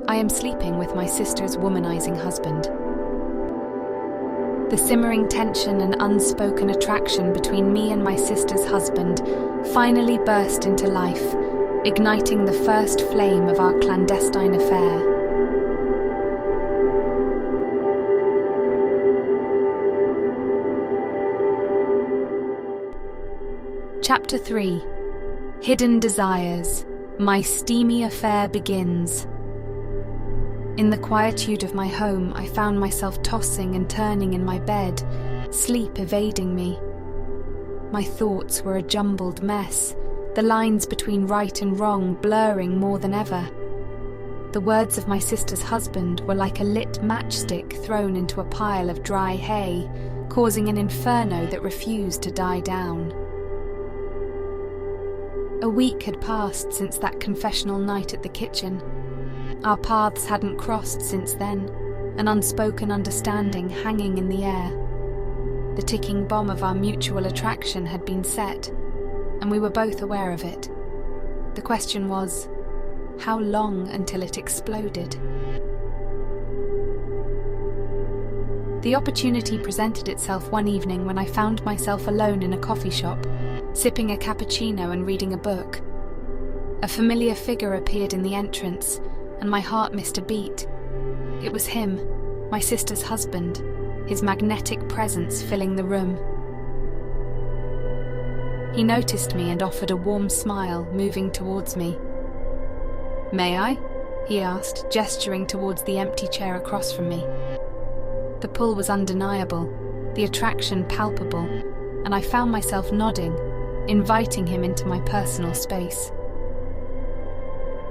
I am sleeping with my sister's womanizing husband. The simmering tension and unspoken attraction between me and my sister's husband finally burst into life, igniting the first flame of our clandestine affair. Chapter 3. Hidden Desires. My Steamy Affair Begins. In the quietude of my home, I found myself tossing and turning in my bed, sleep evading me. My thoughts were a jumbled mess, the lines between right and wrong blurring more than ever. The words of my sister's husband were like a lit matchstick thrown into a pile of dry hay, causing an inferno that refused to die down. A week had passed since that confessional night at the kitchen. Our paths hadn't crossed since then, an unspoken understanding hanging in the air. The ticking bomb of our mutual attraction had been set, and we were both aware of it. The question was, how long until it exploded? The opportunity presented itself one evening when I found myself alone in a coffee shop, sipping a cappuccino and reading a book. A familiar figure appeared in the entrance, and my heart missed a beat. It was him, my sister's husband, his magnetic presence filling the room. He noticed me and offered a warm smile, moving towards me. "May I?" he asked, gesturing towards the empty chair across from me. The pull was undeniable, the attraction palpable, and I found myself nodding, inviting him into my personal space.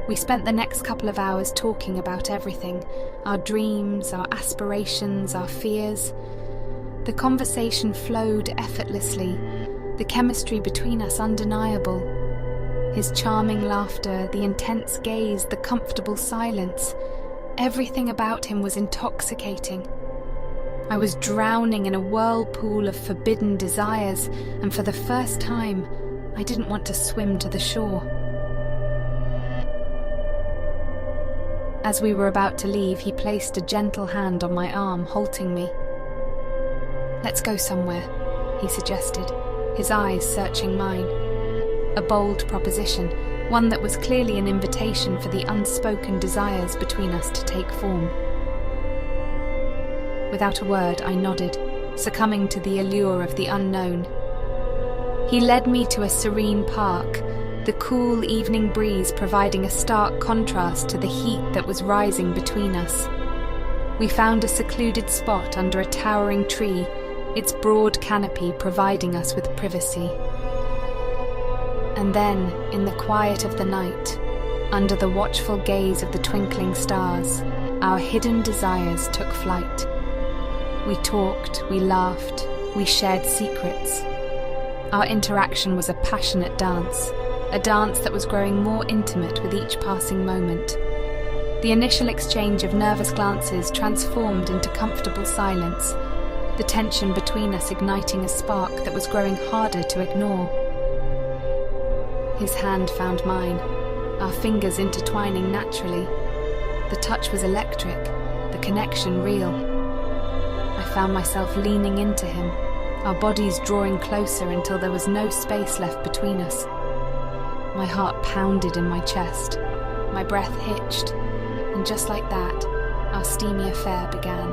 We spent the next couple of hours talking about everything, our dreams, our aspirations, our fears. The conversation flowed effortlessly, the chemistry between us undeniable. His charming laughter, the intense gaze, the comfortable silence, everything about him was intoxicating. I was drowning in a whirlpool of forbidden desires, and for the first time, I didn't want to swim to the shore. As we were about to leave, he placed a gentle hand on my arm, halting me. "Let's go somewhere," he suggested, his eyes searching mine. A bold proposition, one that was clearly an invitation for the unspoken desires between us to take form. Without a word, I nodded, succumbing to the allure of the unknown. He led me to a serene park, the cool evening breeze providing a stark contrast to the heat that was rising between us. We found a secluded spot under a towering tree, its broad canopy providing us with privacy. And then, in the quiet of the night, under the watchful gaze of the twinkling stars, our hidden desires took flight. We talked, we laughed, we shared secrets. Our interaction was a passionate dance, a dance that was growing more intimate with each passing moment. The initial exchange of nervous glances transformed into comfortable silence, the tension between us igniting a spark that was growing harder to ignore. His hand found mine, our fingers intertwining naturally. The touch was electric, the connection real. I found myself leaning into him, our bodies drawing closer until there was no space left between us. My heart pounded in my chest, my breath hitched, and just like that, our steamy affair began.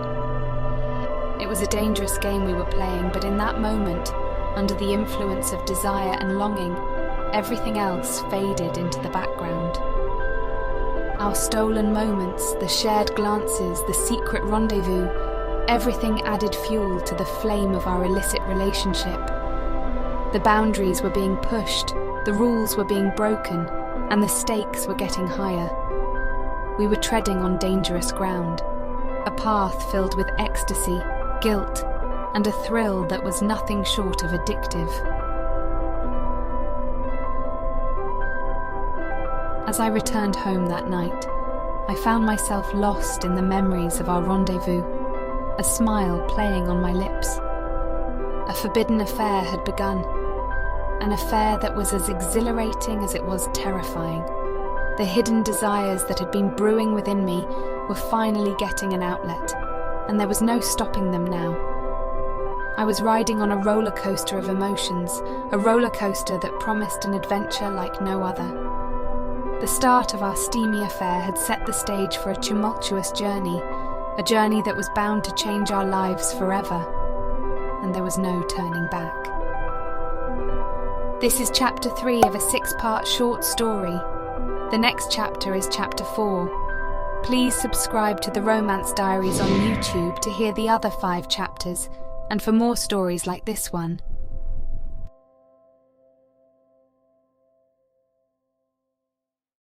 It was a dangerous game we were playing, but in that moment, under the influence of desire and longing, everything else faded into the background. Our stolen moments, the shared glances, the secret rendezvous, everything added fuel to the flame of our illicit relationship. The boundaries were being pushed, the rules were being broken, and the stakes were getting higher. We were treading on dangerous ground, a path filled with ecstasy, guilt, and a thrill that was nothing short of addictive. As I returned home that night, I found myself lost in the memories of our rendezvous, a smile playing on my lips. A forbidden affair had begun, an affair that was as exhilarating as it was terrifying. The hidden desires that had been brewing within me were finally getting an outlet, and there was no stopping them now. I was riding on a roller coaster of emotions, a roller coaster that promised an adventure like no other. The start of our steamy affair had set the stage for a tumultuous journey, a journey that was bound to change our lives forever, and there was no turning back. This is chapter 3 of a 6-part short story. The next chapter is chapter 4. Please subscribe to the Romance Diaries on YouTube to hear the other 5 chapters, and for more stories like this one.